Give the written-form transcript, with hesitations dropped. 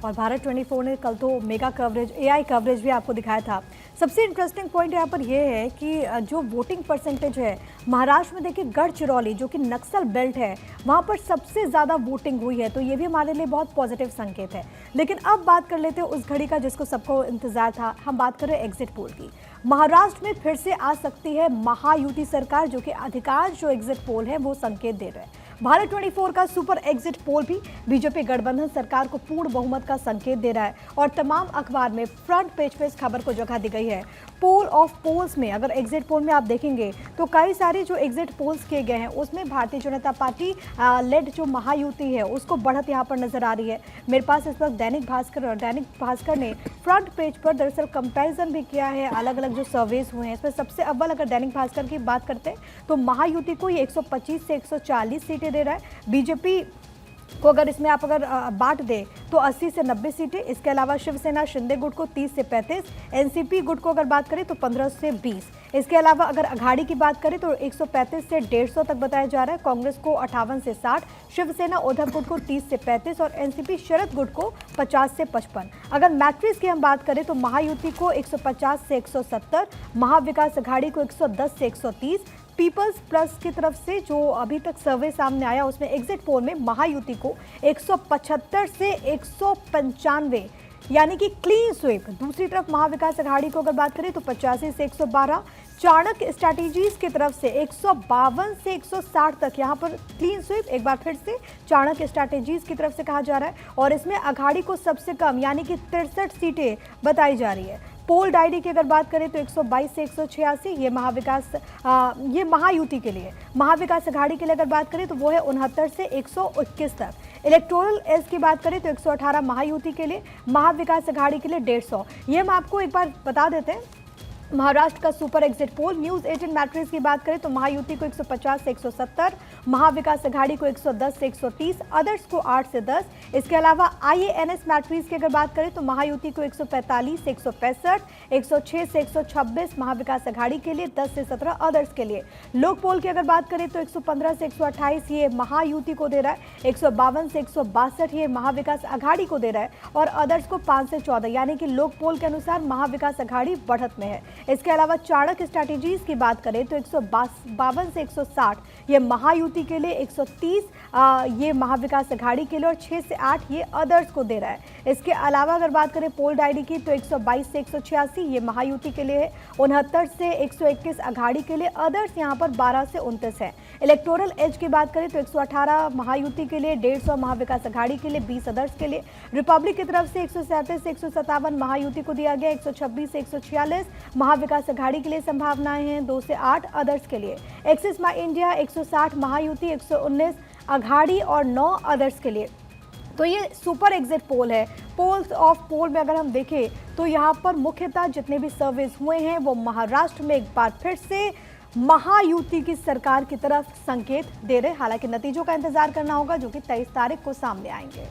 और भारत 24 ने कल तो मेगा कवरेज, एआई कवरेज भी आपको दिखाया था। सबसे इंटरेस्टिंग पॉइंट यहाँ पर यह है कि जो वोटिंग परसेंटेज है महाराष्ट्र में, देखिए गढ़चिरौली जो कि नक्सल बेल्ट है, वहाँ पर सबसे ज़्यादा वोटिंग हुई है, तो ये भी हमारे लिए बहुत पॉजिटिव संकेत है। लेकिन अब बात कर लेते हैं उस घड़ी का जिसको सबको इंतजार था। हम बात कर रहे हैं एग्जिट पोल की। महाराष्ट्र में फिर से आ सकती है महायुति सरकार, जो कि अधिकांश जो एग्जिट पोल है वो संकेत दे रहे हैं। भारत 24 का सुपर एग्जिट पोल भी बीजेपी गठबंधन सरकार को पूर्ण बहुमत का संकेत दे रहा है और तमाम अखबार में फ्रंट पेज पे इस खबर को जगह दी गई है। पोल ऑफ पोल्स में अगर एग्जिट पोल में आप देखेंगे तो कई सारे जो एग्जिट पोल्स किए गए हैं उसमें भारतीय जनता पार्टी लेड जो महायुति है उसको बढ़त यहाँ पर नजर आ रही है। मेरे पास इस वक्त दैनिक भास्कर और दैनिक भास्कर ने फ्रंट पेज पर दरअसल कंपैरिजन भी किया है, अलग अलग जो सर्वेज हुए हैं इसमें सबसे अव्वल अगर दैनिक भास्कर की बात करते हैं तो महायुति को ये 125 से 140 सीटें दे रहा है। बीजेपी को अगर इसमें आप अगर बांट दे तो 80 से 90 सीटें। इसके अलावा शिवसेना शिंदे गुट को 30 से 35, एनसीपी गुट को अगर बात करें तो 15 से 20। इसके अलावा अगर अघाड़ी की बात करें तो 135 से 150 तक बताया जा रहा है। कांग्रेस को 58 से 60, शिवसेना उद्धव गुट को 30 से 35 और एनसीपी शरद गुट को 50 से 55। अगर मैट्रिक्स की हम बात करें तो महायुति को 150 से 170, महाविकास अघाड़ी को 110 से 130, पीपल्स प्लस की तरफ से जो अभी तक सर्वे सामने आया उसमें एग्जिट पोल में महायुति को 175 से 195 यानी कि क्लीन स्वीप। दूसरी तरफ महाविकास अघाड़ी को अगर बात करें तो 85 से 112, चाणक्य स्ट्रैटेजीज की तरफ से 152 से 160 तक यहाँ पर क्लीन स्वीप। एक बार फिर से चाणक्य स्ट्रैटेजीज की तरफ से कहा जा रहा है और इसमें अघाड़ी को सबसे कम यानी कि 63 सीटें बताई जा रही है। पोल डायरी की अगर बात करें तो 122 से 186 ये महायुति के लिए। महाविकास अघाड़ी के लिए अगर बात करें तो वो है 69 से 121 तक। इलेक्टोरल एज की बात करें तो 118 महायुति के लिए, महाविकास अघाड़ी के लिए 150। ये हम आपको एक बार बता देते हैं महाराष्ट्र का super exit poll. News 18 matrix की बात करें तो महायुति को 150 से 170, महाविकास अघाड़ी को 110 से 130, अदर्स को 8 से 10। इसके अलावा आईएएनएस मैट्रिक्स की अगर बात करें तो महायुति को 145 से 165, 106 से 126 महाविकास अघाड़ी के लिए, 10 से 17 अदर्स के लिए। लोक पोल की अगर बात करें तो 115 से 128 ये महायुति को दे रहा है, 152 से 162 ये महाविकास अघाड़ी को दे रहा है और अदर्स को 5 से 14 यानी कि लोक पोल के अनुसार महाविकास अघाड़ी बढ़त में है। इसके अलावा चाणक्य स्ट्रैटेजीज की बात करें तो 152 से 160 ये महायुति के लिए, 130 ये महाविकास अघाड़ी के लिए और 6 से 8 ये अदर्स को दे रहा है। इसके अलावा अगर बात करें पोल डायरी की तो 122 से 186 ये महायुति के लिए है, 69 से 121 अघाड़ी के लिए, अदर्स यहाँ पर 12 से 29 है। इलेक्टोरल एज की बात करें तो 118 महायुति के लिए, 150 महाविकास अघाड़ी के लिए, 20 अदर्स के लिए। रिपब्लिक की तरफ से 137 से 157 महायुति को दिया गया, 126 से 146 महाविकास अघाड़ी के लिए संभावनाएं हैं, 2 से 8 अदर्स के लिए। एक्सिस माई इंडिया 160 महायुति, 119 अघाड़ी और 9 अदर्स के लिए। तो ये सुपर एग्जिट पोल है। पोल्स ऑफ पोल में अगर हम देखें तो यहाँ पर मुख्यतः जितने भी सर्वेज हुए हैं वो महाराष्ट्र में एक बार फिर से महायुति की सरकार की तरफ संकेत दे रहे। हालांकि नतीजों का इंतजार करना होगा जो कि 23 तारीख को सामने आएंगे।